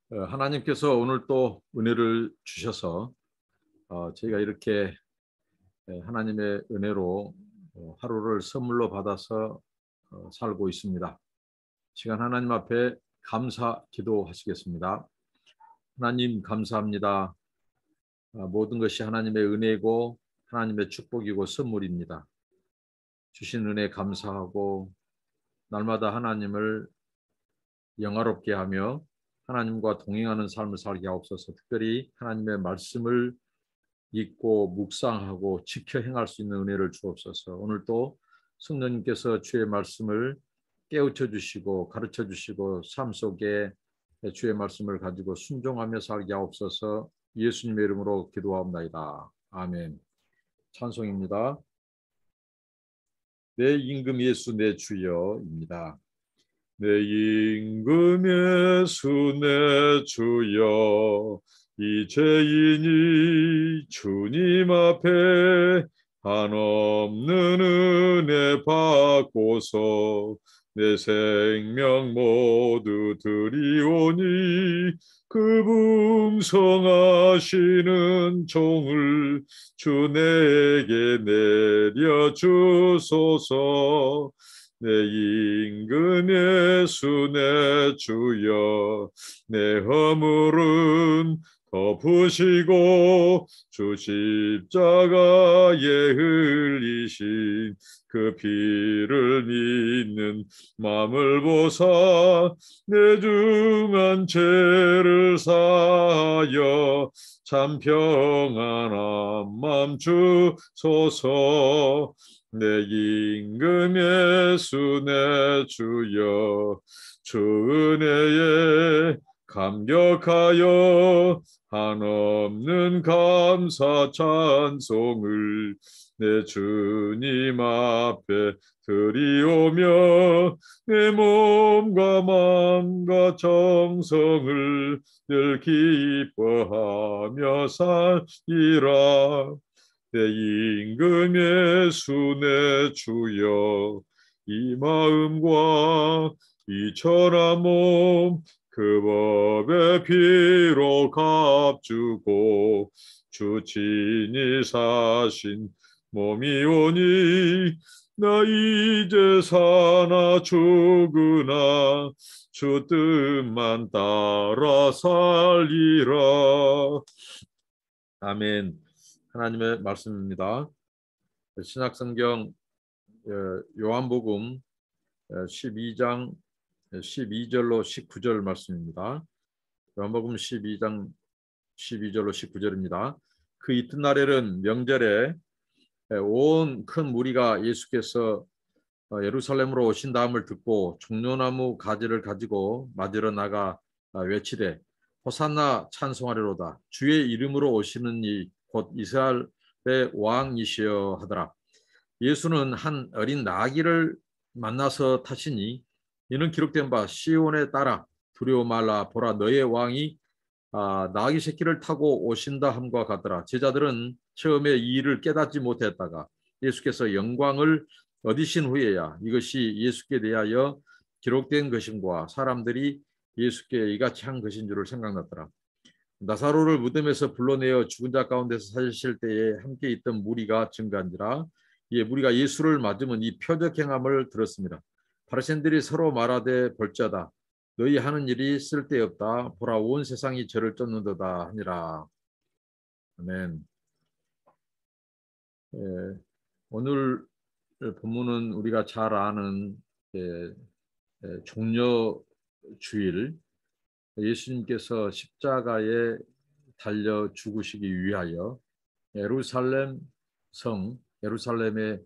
하나님께서 오늘 또 은혜를 주셔서 저희가 이렇게 하나님의 은혜로 하루를 선물로 받아서 살고 있습니다. 시간 하나님 앞에 감사 기도하시겠습니다. 하나님 감사합니다. 모든 것이 하나님의 은혜고 하나님의 축복이고 선물입니다. 주신 은혜 감사하고 날마다 하나님을 영화롭게 하며 하나님과 동행하는 삶을 살게 하옵소서. 특별히 하나님의 말씀을 읽고 묵상하고 지켜 행할 수 있는 은혜를 주옵소서. 오늘도 성령님께서 주의 말씀을 깨우쳐 주시고 가르쳐 주시고 삶 속에 주의 말씀을 가지고 순종하며 살게 하옵소서. 예수님의 이름으로 기도하옵나이다. 아멘. 찬송입니다. 내 임금 예수 내 주여입니다. 내 임금 예수 내 주여, 이 죄인이 주님 앞에 한없는 은혜 받고서 내 생명 모두 드리오니, 그 풍성하시는 종을 주 내게 내려주소서. 내 임금 예수 내 주여, 내 허물은 덮으시고 주 십자가에 흘리신 그 피를 믿는 마음을 보사 내 중한 죄를 사하여 참 평안한 맘 주소서. 내 임금 예수 내 주여, 주 은혜에 감격하여 한없는 감사 찬송을 내 주님 앞에 드리오며, 내 몸과 마음과 정성을 늘 기뻐하며 살리라. 내 임금 예수 내 주여, 이 마음과 이 천한 몸 그 법의 피로 값주고 주 친히 사신 몸이오니, 나 이제 사나 죽으나 주 뜻만 따라 살리라. 아멘. 하나님의 말씀입니다. 신약성경 요한복음 12장 12절로 19절 말씀입니다. 요한복음 12장 12절로 19절입니다. 그 이튿날에는 명절에 온 큰 무리가 예수께서 예루살렘으로 오신다함을 듣고 종려나무 가지를 가지고 맞으러 나가 외치되, 호산나 찬송하리로다. 주의 이름으로 오시는 이 곧 이스라엘의 왕이시여 하더라. 예수는 한 어린 나귀를 만나서 타시니, 이는 기록된 바 시온에 따라 두려워 말라, 보라 너의 왕이 나귀 새끼를 타고 오신다 함과 같더라. 제자들은 처음에 이 일을 깨닫지 못했다가 예수께서 영광을 얻으신 후에야 이것이 예수께 대하여 기록된 것인과 사람들이 예수께 이같이 한 것인 줄을 생각났더라. 나사로를 무덤에서 불러내어 죽은 자 가운데서 살리실 때에 함께 있던 무리가 증거한지라. 이에 무리가 예수를 맞으면 이 표적 행함을 들었습니다. 바리새인들이 서로 말하되, 볼자다, 너희 하는 일이 쓸데없다. 보라 온 세상이 저를 쫓는도다 하니라. 아멘. 오늘 본문은 우리가 잘 아는 종려주일, 예수님께서 십자가에 달려 죽으시기 위하여 예루살렘 성, 예루살렘에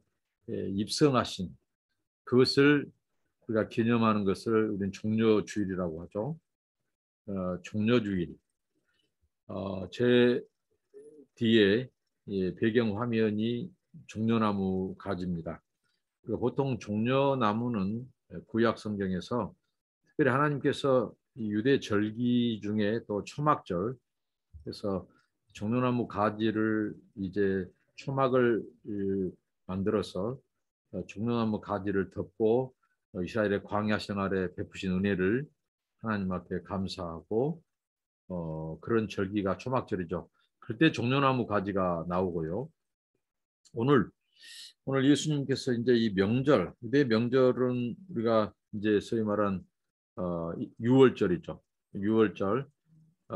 입성하신 그것을 우리가 기념하는 것을 우리는 종려주일이라고 하죠. 종려주일. 제 뒤에 배경 화면이 종려나무 가지입니다. 보통 종려나무는 구약 성경에서 특별히 하나님께서 유대 절기 중에 또 초막절, 그래서 종려나무 가지를 이제 초막을 만들어서 종려나무 가지를 덮고 이스라엘의 광야 생활에 베푸신 은혜를 하나님 앞에 감사하고 그런 절기가 초막절이죠. 그때 종려나무 가지가 나오고요. 오늘 예수님께서 이제 이 명절, 유대 명절은 우리가 이제 소위 말한 유월절이죠. 유월절,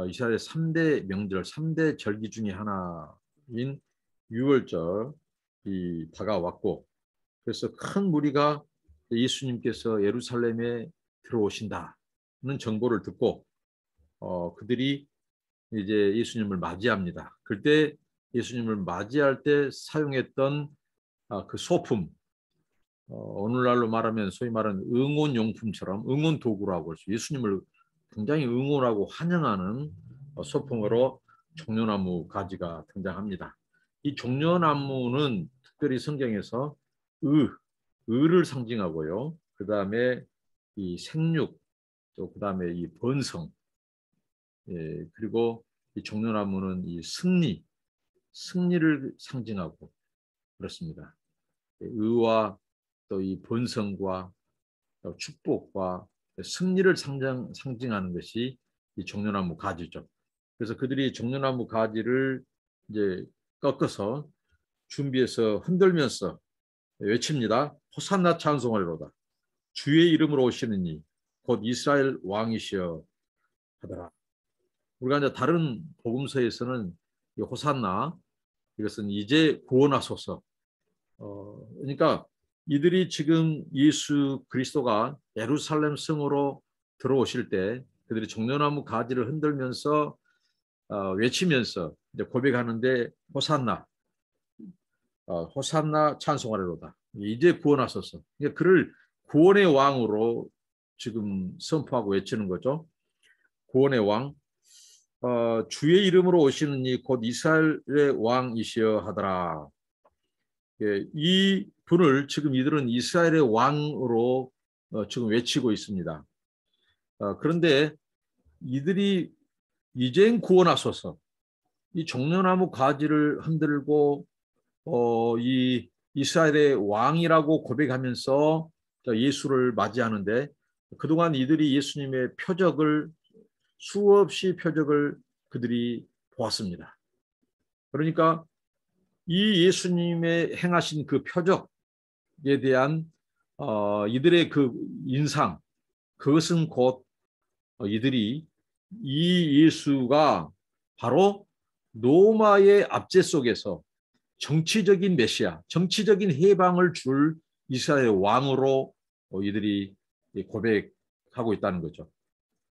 이스라엘의 3대 명절, 3대 절기 중에 하나인 유월절이 다가왔고, 그래서 큰 무리가 예수님께서 예루살렘에 들어오신다는 정보를 듣고 그들이 이제 예수님을 맞이합니다. 그때 예수님을 맞이할 때 사용했던 그 소품, 오늘날로 말하면 소위 말하는 응원용품처럼 응원 도구라고 할 수, 예수님을 굉장히 응원하고 환영하는 소품으로 종려나무 가지가 등장합니다. 이 종려나무는 특별히 성경에서 의를 상징하고요. 그 다음에 이 생육, 또 그 다음에 이 번성, 그리고 이 종려나무는 이 승리를 상징하고 그렇습니다. 의와 또 이 번성과 또 축복과 승리를 상징하는 것이 이 종려나무 가지죠. 그래서 그들이 종려나무 가지를 이제 꺾어서 준비해서 흔들면서 외칩니다. 호산나 찬송하리로다. 주의 이름으로 오시는 이 곧 이스라엘 왕이시여 하더라. 우리가 이제 다른 복음서에서는 이 호산나, 이것은 이제 구원하소서. 그러니까 이들이 지금 예수 그리스도가 예루살렘 성으로 들어오실 때 그들이 종려나무 가지를 흔들면서 외치면서 이제 고백하는데 호산나 찬송하리로다. 이제 구원하소서. 그러니까 그를 구원의 왕으로 지금 선포하고 외치는 거죠. 구원의 왕. 주의 이름으로 오시는 이 곧 이스라엘의 왕이시여 하더라. 예, 이 분을 지금 이들은 이스라엘의 왕으로 지금 외치고 있습니다. 그런데 이들이 이젠 구원하소서. 이 종려나무 가지를 흔들고 이 이스라엘의 왕이라고 고백하면서 예수를 맞이하는데, 그동안 이들이 예수님의 수없이 표적을 그들이 보았습니다. 그러니까 이 예수님의 행하신 그 표적에 대한 이들의 그 인상, 그것은 곧 이들이 이 예수가 바로 로마의 압제 속에서 정치적인 메시아, 정치적인 해방을 줄 이스라엘 왕으로 이들이 고백하고 있다는 거죠.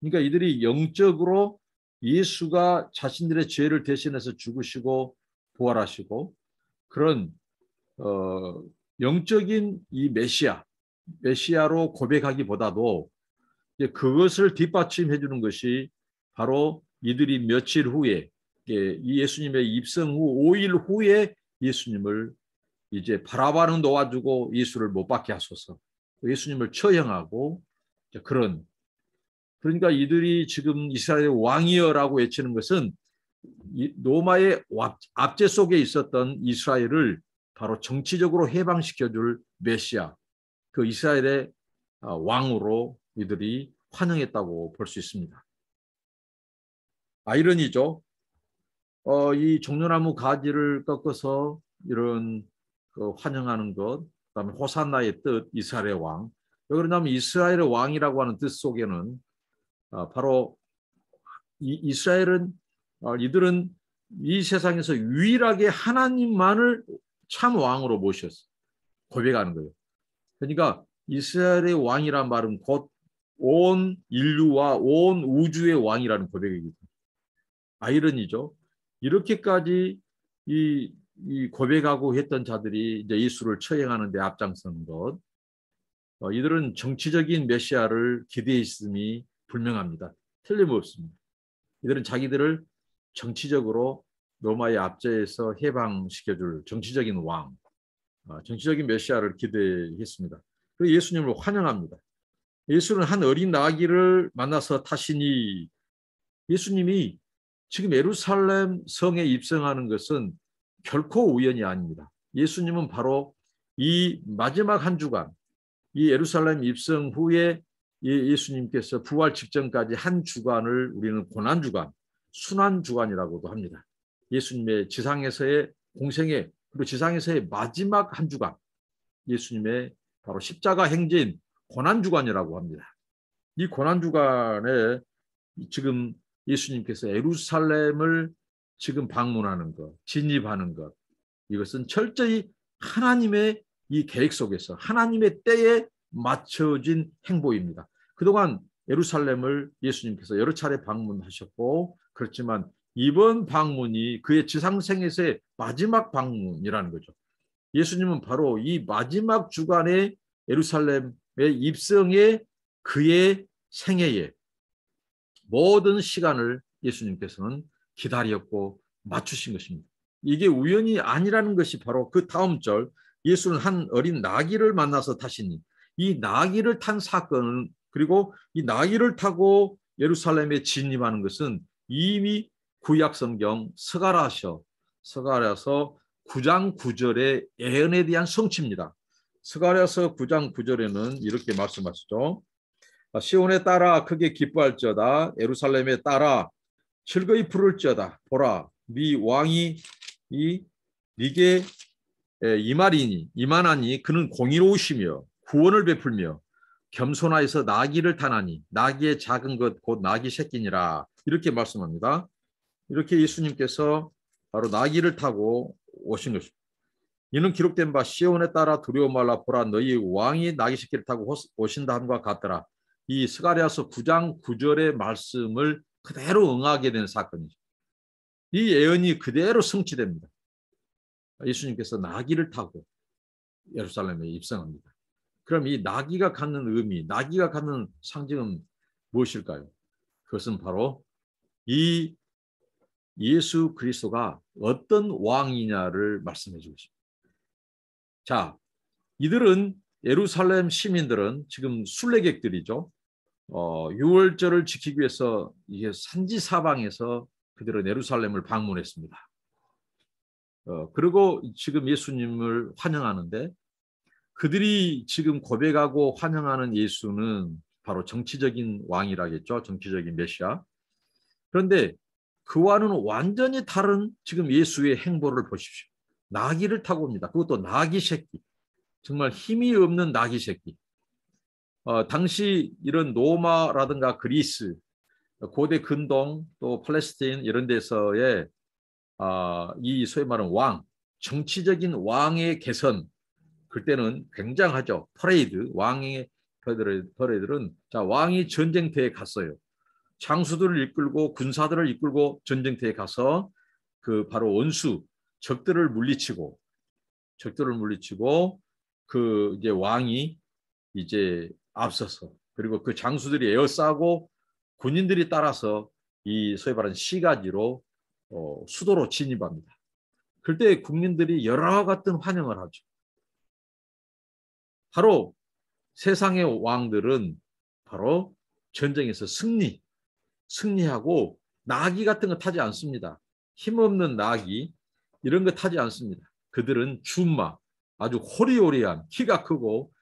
그러니까 이들이 영적으로 예수가 자신들의 죄를 대신해서 죽으시고 부활하시고 그런 영적인 이 메시아로 고백하기보다도 그것을 뒷받침해 주는 것이 바로 이들이 며칠 후에 이 예수님의 입성 후 5일 후에 예수님을 이제 바라바는 놓아주고 예수를 못 받게 하소서. 예수님을 처형하고 그러니까 이들이 지금 이스라엘 왕이여라고 외치는 것은 로마의 압제 속에 있었던 이스라엘을 바로 정치적으로 해방시켜줄 메시아, 그 이스라엘의 왕으로 이들이 환영했다고 볼 수 있습니다. 아이러니죠. 이 종려나무 가지를 꺾어서 이런 환영하는 것, 그다음에 호산나의 뜻, 이스라엘의 왕. 왜 그러냐면 이스라엘의 왕이라고 하는 뜻 속에는 바로 이스라엘은 이들은 이 세상에서 유일하게 하나님만을 참 왕으로 모셨어. 고백하는 거예요. 그러니까 이스라엘의 왕이란 말은 곧 온 인류와 온 우주의 왕이라는 고백이거든요. 아이러니죠. 이렇게까지 이 고백하고 했던 자들이 이제 예수를 처형하는 데 앞장선 것, 이들은 정치적인 메시아를 기대했음이 분명합니다. 틀림없습니다. 이들은 자기들을 정치적으로 로마의 압제에서 해방시켜줄 정치적인 왕, 정치적인 메시아를 기대했습니다. 그리고 예수님을 환영합니다. 예수는 한 어린 아기를 만나서 타시니, 예수님이 지금 예루살렘 성에 입성하는 것은 결코 우연이 아닙니다. 예수님은 바로 이 마지막 한 주간, 이 예루살렘 입성 후에 예수님께서 부활 직전까지 한 주간을 우리는 고난주간, 순환 주간이라고도 합니다. 예수님의 지상에서의 공생애 그리고 지상에서의 마지막 한 주간, 예수님의 바로 십자가 행진 고난 주간이라고 합니다. 이 고난 주간에 지금 예수님께서 예루살렘을 지금 방문하는 것, 진입하는 것, 이것은 철저히 하나님의 이 계획 속에서 하나님의 때에 맞춰진 행보입니다. 그동안 예루살렘을 예수님께서 여러 차례 방문하셨고, 그렇지만 이번 방문이 그의 지상생에서의 마지막 방문이라는 거죠. 예수님은 바로 이 마지막 주간의 예루살렘의 입성에 그의 생애에 모든 시간을 예수님께서는 기다렸고 맞추신 것입니다. 이게 우연이 아니라는 것이 바로 그 다음 절, 예수는 한 어린 나귀를 만나서 타시니, 이 나귀를 탄 사건은, 그리고 이 나귀를 타고 예루살렘에 진입하는 것은 이미 구약성경 스가랴서 9장 9절의 예언에 대한 성취입니다. 스가랴서 9장 9절에는 이렇게 말씀하시죠. 시온에 따라 크게 기뻐할지어다. 예루살렘에 따라 즐거이 부를지어다. 보라, 네 왕이 네게 이만하니 그는 공의로우시며 구원을 베풀며 겸손하여서 나귀를 타나니 나귀의 작은 것 곧 나귀 새끼니라. 이렇게 말씀합니다. 이렇게 예수님께서 바로 나귀를 타고 오신 것입니다. 이는 기록된 바 시온에 따라 두려워 말라. 보라, 너희 왕이 나귀 새끼를 타고 오신다 함과 같더라. 이 스가랴서 9장 9절의 말씀을 그대로 응하게 된 사건이죠. 이 예언이 그대로 성취됩니다. 예수님께서 나귀를 타고 예루살렘에 입성합니다. 그럼 이 나귀가 갖는 의미, 나귀가 갖는 상징은 무엇일까요? 그것은 바로 이 예수 그리스도가 어떤 왕이냐를 말씀해 주고 있습니다. 자, 이들은 예루살렘 시민들은 지금 순례객들이죠. 6월절을 지키기 위해서 이게 산지 사방에서 그들은 예루살렘을 방문했습니다. 그리고 지금 예수님을 환영하는데, 그들이 지금 고백하고 환영하는 예수는 바로 정치적인 왕이라겠죠. 정치적인 메시아. 그런데 그와는 완전히 다른 지금 예수의 행보를 보십시오. 나귀를 타고 옵니다. 그것도 나귀 새끼. 정말 힘이 없는 나귀 새끼. 당시 이런 로마라든가 그리스, 고대 근동 또 팔레스타인 이런 데서의 이 소위 말하는 왕, 정치적인 왕의 개선, 그때는 굉장하죠. 퍼레이드, 왕의 퍼레이드는 자, 왕이 전쟁터에 갔어요. 장수들을 이끌고 군사들을 이끌고 전쟁터에 가서 그 바로 원수 적들을 물리치고 그 이제 왕이 이제 앞서서, 그리고 그 장수들이 에워싸고 군인들이 따라서 이 소위 말하는 시가지로 수도로 진입합니다. 그때 국민들이 여러 같은 환영을 하죠. 바로 세상의 왕들은 바로 전쟁에서 승리하고 나귀 같은 거 타지 않습니다. 힘없는 나귀 이런 거 타지 않습니다. 그들은 준마, 아주 호리호리한, 키가 크고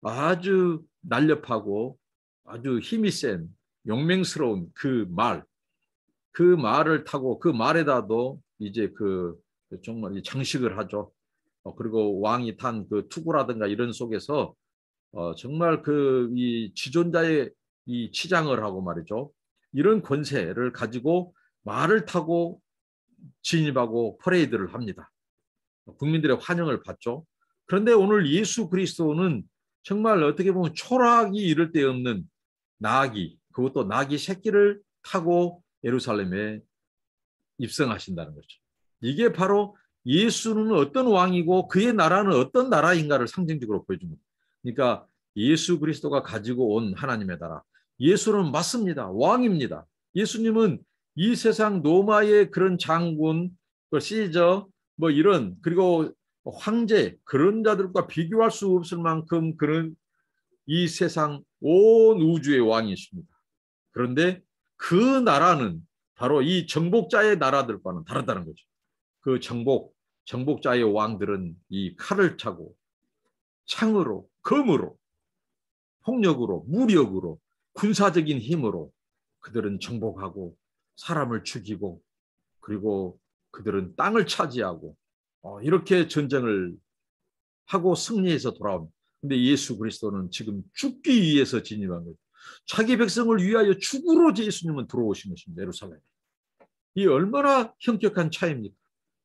아주 날렵하고 아주 힘이 센 용맹스러운 그 말을 타고 그 말에다도 이제 그 정말 장식을 하죠. 그리고 왕이 탄 그 투구라든가 이런 속에서 정말 그 이 지존자의 이 치장을 하고 말이죠. 이런 권세를 가지고 말을 타고 진입하고 퍼레이드를 합니다. 국민들의 환영을 받죠. 그런데 오늘 예수 그리스도는 정말 어떻게 보면 초라하기 이를 데 없는 나귀, 그것도 나귀 새끼를 타고 예루살렘에 입성하신다는 거죠. 이게 바로 예수는 어떤 왕이고 그의 나라는 어떤 나라인가를 상징적으로 보여줍니다. 그러니까 예수 그리스도가 가지고 온 하나님의 나라, 예수는 맞습니다. 왕입니다. 예수님은 이 세상 로마의 그런 장군, 시저 뭐 이런, 그리고 황제 그런 자들과 비교할 수 없을 만큼 그런 이 세상 온 우주의 왕이십니다. 그런데 그 나라는 바로 이 정복자의 나라들과는 다르다는 거죠. 그 정복자의 왕들은 이 칼을 차고 창으로, 검으로, 폭력으로, 무력으로, 군사적인 힘으로 그들은 정복하고 사람을 죽이고 그리고 그들은 땅을 차지하고 이렇게 전쟁을 하고 승리해서 돌아옵니다. 근데 예수 그리스도는 지금 죽기 위해서 진입한 거죠. 자기 백성을 위하여 죽으러 예수님은 들어오신 것입니다. 예루살렘에. 이 얼마나 현격한 차이입니까?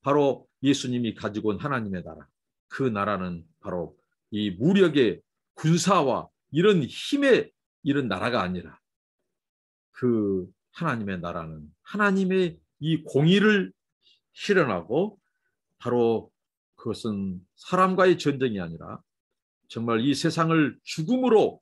바로 예수님이 가지고 온 하나님의 나라. 그 나라는 바로 이 무력의 군사와 이런 힘의 이런 나라가 아니라 그 하나님의 나라는 하나님의 이 공의를 실현하고 바로 그것은 사람과의 전쟁이 아니라 정말 이 세상을 죽음으로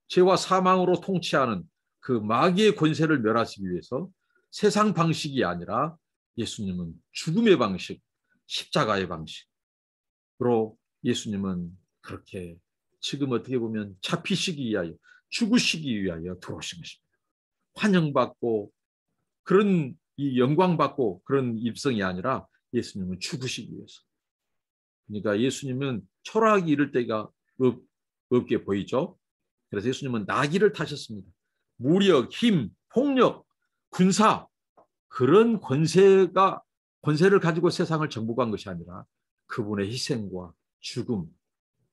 죄와 사망으로 통치하는 그 마귀의 권세를 멸하시기 위해서 세상 방식이 아니라 예수님은 죽음의 방식, 십자가의 방식으로 예수님은 그렇게 지금 어떻게 보면 잡히시기 위하여 죽으시기 위하여 들어오신 것입니다. 환영받고 그런 이 영광받고 그런 입성이 아니라 예수님은 죽으시기 위해서. 그러니까 예수님은 초라하기 이를 때가 없게 보이죠. 그래서 예수님은 나귀를 타셨습니다. 무력, 힘, 폭력, 군사 그런 권세를 가지고 세상을 정복한 것이 아니라 그분의 희생과 죽음,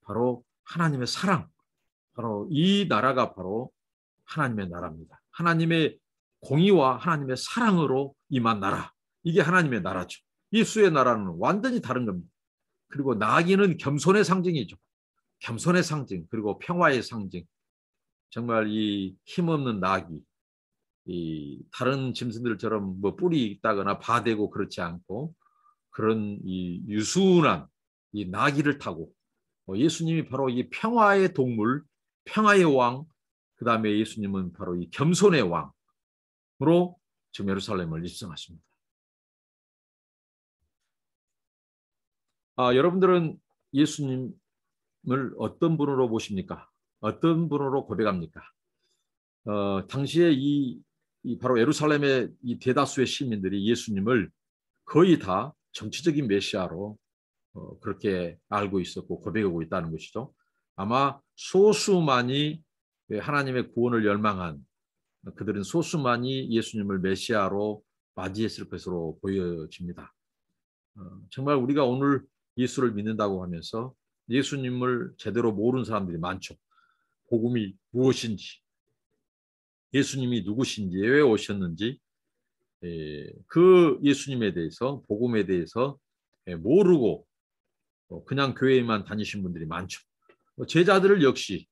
바로 하나님의 사랑, 바로 이 나라가 바로 하나님의 나라입니다. 하나님의 공의와 하나님의 사랑으로 임한 나라. 이게 하나님의 나라죠. 예수의 나라는 완전히 다른 겁니다. 그리고 나귀는 겸손의 상징이죠. 겸손의 상징, 그리고 평화의 상징. 정말 이 힘없는 나귀, 이 다른 짐승들처럼 뭐 뿔이 있다거나 바대고 그렇지 않고 그런 이 유순한 이 나귀를 타고 예수님이 바로 이 평화의 동물, 평화의 왕, 그 다음에 예수님은 바로 이 겸손의 왕으로 지금 예루살렘을 입성하십니다. 여러분들은 예수님을 어떤 분으로 보십니까? 어떤 분으로 고백합니까? 당시에 이 바로 예루살렘의 이 대다수의 시민들이 예수님을 거의 다 정치적인 메시아로 그렇게 알고 있었고 고백하고 있다는 것이죠. 아마 소수만이 하나님의 구원을 열망한 그들은 소수만이 예수님을 메시아로 맞이했을 것으로 보여집니다. 정말 우리가 오늘 예수를 믿는다고 하면서 예수님을 제대로 모르는 사람들이 많죠. 복음이 무엇인지, 예수님이 누구신지, 왜 오셨는지, 그 예수님에 대해서, 복음에 대해서 모르고 그냥 교회에만 다니신 분들이 많죠. 제자들을 역시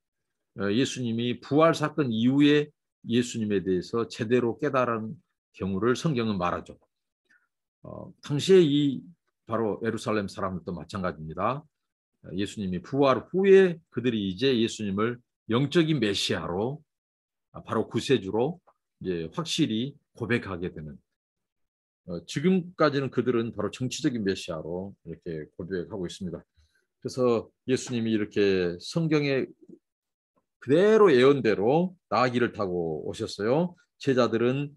예수님이 부활 사건 이후에 예수님에 대해서 제대로 깨달은 경우를 성경은 말하죠. 당시에 이 바로 예루살렘 사람들도 마찬가지입니다. 예수님이 부활 후에 그들이 이제 예수님을 영적인 메시아로 바로 구세주로 이제 확실히 고백하게 되는 지금까지는 그들은 바로 정치적인 메시아로 이렇게 고백하고 있습니다. 그래서 예수님이 이렇게 성경에 그대로 예언대로 나귀를 타고 오셨어요. 제자들은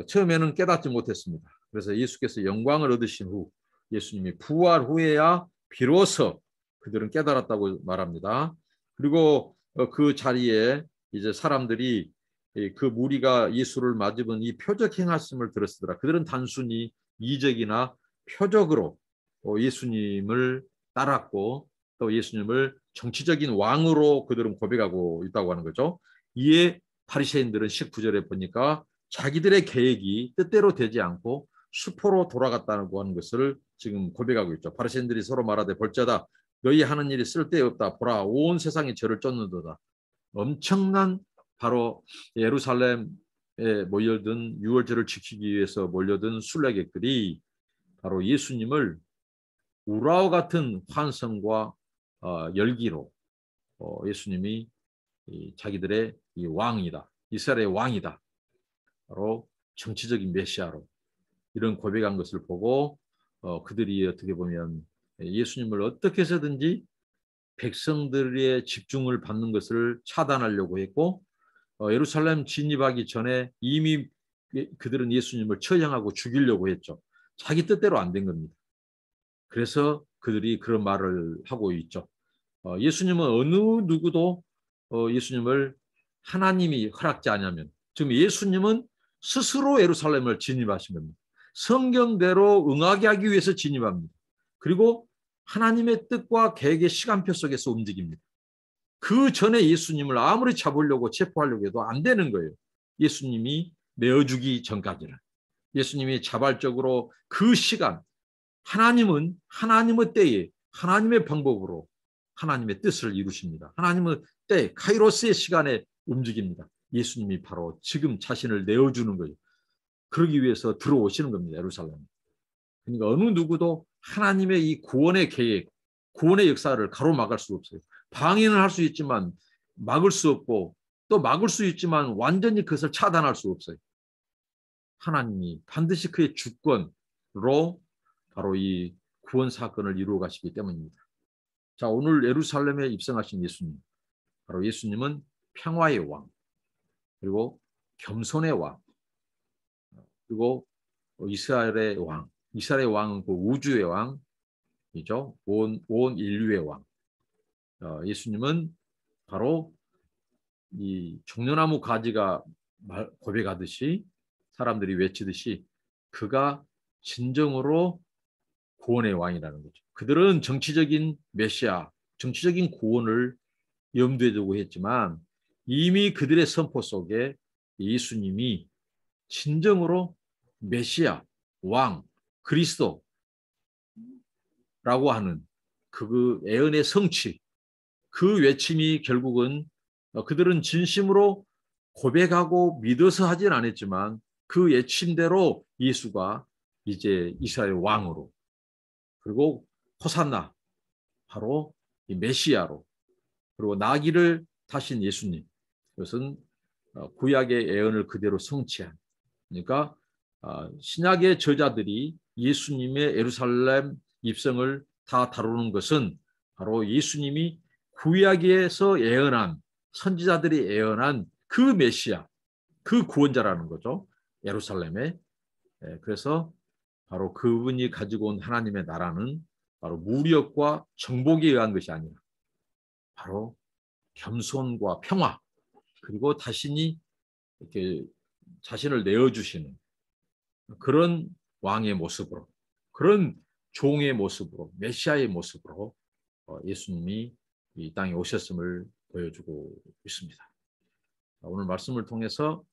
처음에는 깨닫지 못했습니다. 그래서 예수께서 영광을 얻으신 후 예수님이 부활 후에야 비로소 그들은 깨달았다고 말합니다. 그리고 그 자리에 이제 사람들이 그 무리가 예수를 맞으면 이 표적 행하심을 들었으더라. 그들은 단순히 이적이나 표적으로 예수님을 따랐고 또 예수님을 정치적인 왕으로 그들은 고백하고 있다고 하는 거죠. 이에 바리새인들은 19절에 보니까 자기들의 계획이 뜻대로 되지 않고 수포로 돌아갔다고 하는 것을 지금 고백하고 있죠. 바리새인들이 서로 말하되 볼자다 너희 하는 일이 쓸데없다. 보라 온 세상이 저를 쫓는도다. 엄청난 바로 예루살렘에 몰려든 유월절을 지키기 위해서 몰려든 순례객들이 바로 예수님을 우라와 같은 환성과 열기로 예수님이 자기들의 이 왕이다. 이스라엘의 왕이다. 바로 정치적인 메시아로 이런 고백한 것을 보고 그들이 어떻게 보면 예수님을 어떻게 해서든지 백성들의 집중을 받는 것을 차단하려고 했고 예루살렘 진입하기 전에 이미 그들은 예수님을 처형하고 죽이려고 했죠. 자기 뜻대로 안 된 겁니다. 그래서 그들이 그런 말을 하고 있죠. 예수님은 어느 누구도 예수님을 하나님이 허락지 않으면 지금 예수님은 스스로 예루살렘을 진입하신 겁니다. 성경대로 응하게 하기 위해서 진입합니다. 그리고 하나님의 뜻과 계획의 시간표 속에서 움직입니다. 그 전에 예수님을 아무리 잡으려고 체포하려고 해도 안 되는 거예요. 예수님이 내어주기 전까지는. 예수님이 자발적으로 그 시간, 하나님은 하나님의 때에 하나님의 방법으로 하나님의 뜻을 이루십니다. 하나님의 때, 카이로스의 시간에 움직입니다. 예수님이 바로 지금 자신을 내어주는 거예요. 그러기 위해서 들어오시는 겁니다. 예루살렘. 그러니까 어느 누구도 하나님의 이 구원의 계획, 구원의 역사를 가로막을 수 없어요. 방해는 할 수 있지만 막을 수 없고, 또 막을 수 있지만 완전히 그것을 차단할 수 없어요. 하나님이 반드시 그의 주권으로 바로 이 구원 사건을 이루어 가시기 때문입니다. 자, 오늘 예루살렘에 입성하신 예수님, 바로 예수님은 평화의 왕, 그리고 겸손의 왕, 그리고 이스라엘의 왕. 이스라엘의 왕은 그 우주의 왕이죠. 온 인류의 왕. 예수님은 바로 이 종려나무 가지가 고백하듯이, 사람들이 외치듯이, 그가 진정으로 구원의 왕이라는 거죠. 그들은 정치적인 메시아, 정치적인 구원을 염두에 두고 했지만 이미 그들의 선포 속에 예수님이 진정으로 메시아, 왕, 그리스도라고 하는 그 애언의 성취, 그 외침이 결국은 그들은 진심으로 고백하고 믿어서 하진 않았지만 그 외침대로 예수가 이제 이스라엘 왕으로, 그리고 호산나, 바로 이 메시아로, 그리고 나기를 타신 예수님, 이것은 구약의 예언을 그대로 성취한, 그러니까 신약의 저자들이 예수님의 예루살렘 입성을 다 다루는 것은 바로 예수님이 구약에서 예언한, 선지자들이 예언한 그 메시아, 그 구원자라는 거죠. 예루살렘에. 그래서 바로 그분이 가지고 온 하나님의 나라는 바로 무력과 정복에 의한 것이 아니라 바로 겸손과 평화, 그리고 자신이 이렇게 자신을 내어주시는 그런 왕의 모습으로, 그런 종의 모습으로, 메시아의 모습으로 예수님이 이 땅에 오셨음을 보여주고 있습니다. 오늘 말씀을 통해서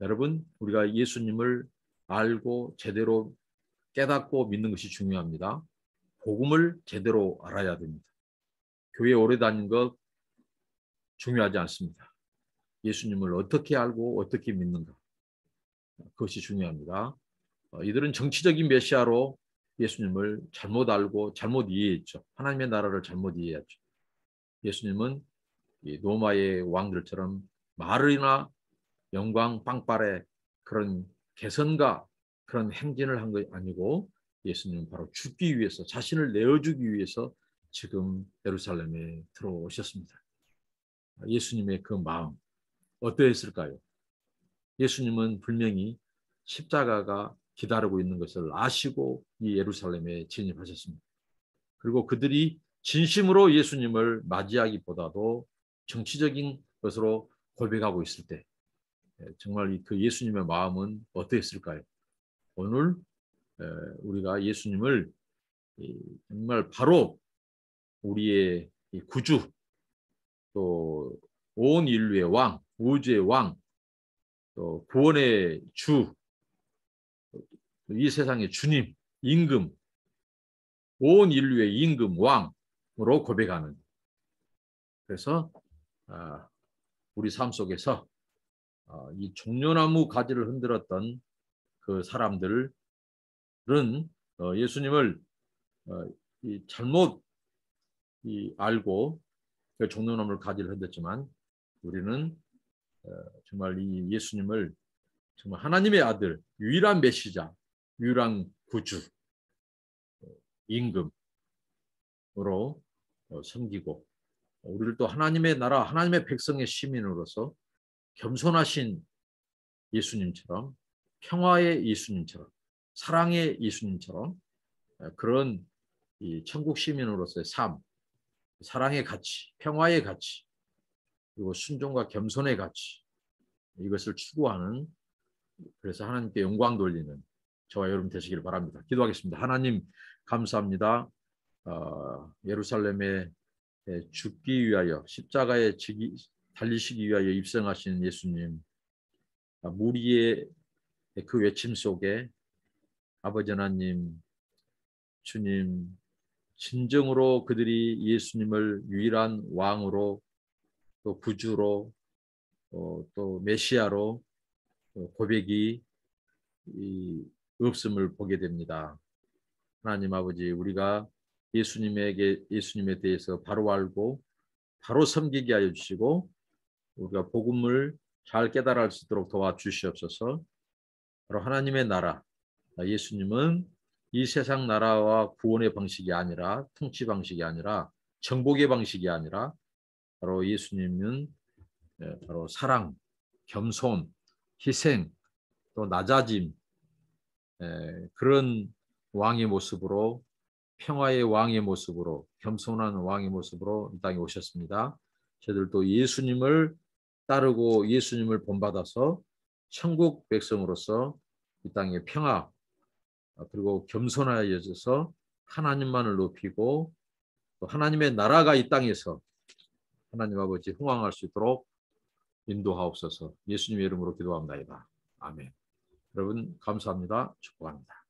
여러분, 우리가 예수님을 알고 제대로 깨닫고 믿는 것이 중요합니다. 복음을 제대로 알아야 됩니다. 교회 오래 다닌 것 중요하지 않습니다. 예수님을 어떻게 알고 어떻게 믿는가, 그것이 중요합니다. 이들은 정치적인 메시아로 예수님을 잘못 알고 잘못 이해했죠. 하나님의 나라를 잘못 이해했죠. 예수님은 이 로마의 왕들처럼 말이나 영광 빵빠레 그런 개선과 그런 행진을 한 게 아니고 예수님은 바로 죽기 위해서, 자신을 내어주기 위해서 지금 예루살렘에 들어오셨습니다. 예수님의 그 마음 어떠했을까요? 예수님은 분명히 십자가가 기다리고 있는 것을 아시고 이 예루살렘에 진입하셨습니다. 그리고 그들이 진심으로 예수님을 맞이하기보다도 정치적인 것으로 고백하고 있을 때 정말 그 예수님의 마음은 어떠했을까요? 오늘 우리가 예수님을 정말 바로 우리의 구주, 또 온 인류의 왕, 우주의 왕, 또 구원의 주, 이 세상의 주님, 임금, 온 인류의 임금, 왕으로 고백하는. 그래서 우리 삶 속에서 이 종려나무 가지를 흔들었던 그 사람들은 예수님을 잘못 알고 그 종려나무 가지를 흔들었지만 우리는 정말 이 예수님을 정말 하나님의 아들, 유일한 메시자, 유일한 구주, 임금으로 섬기고 우리를 또 하나님의 나라, 하나님의 백성의 시민으로서 겸손하신 예수님처럼, 평화의 예수님처럼, 사랑의 예수님처럼 그런 이 천국 시민으로서의 삶, 사랑의 가치, 평화의 가치, 그리고 순종과 겸손의 가치, 이것을 추구하는 그래서 하나님께 영광 돌리는 저와 여러분 되시길 바랍니다. 기도하겠습니다. 하나님 감사합니다. 예루살렘에 죽기 위하여 십자가에 달리시기 위하여 입성하신 예수님, 무리의 그 외침 속에 아버지 하나님, 주님, 진정으로 그들이 예수님을 유일한 왕으로 또 구주로 또 메시아로 고백이 없음을 보게 됩니다. 하나님 아버지, 우리가 예수님에 대해서 바로 알고 바로 섬기게 하여 주시고 우리가 복음을 잘 깨달을 수 있도록 도와주시옵소서. 바로 하나님의 나라, 예수님은 이 세상 나라와 구원의 방식이 아니라, 통치 방식이 아니라, 정복의 방식이 아니라, 바로 예수님은 바로 사랑, 겸손, 희생, 또 낮아짐, 그런 왕의 모습으로, 평화의 왕의 모습으로, 겸손한 왕의 모습으로 이 땅에 오셨습니다. 저희들도 예수님을 따르고 예수님을 본받아서 천국 백성으로서 이 땅에 평화 그리고 겸손하여져서 하나님만을 높이고 또 하나님의 나라가 이 땅에서 하나님 아버지 흥왕할 수 있도록 인도하옵소서. 예수님의 이름으로 기도합니다. 아멘. 여러분 감사합니다. 축복합니다.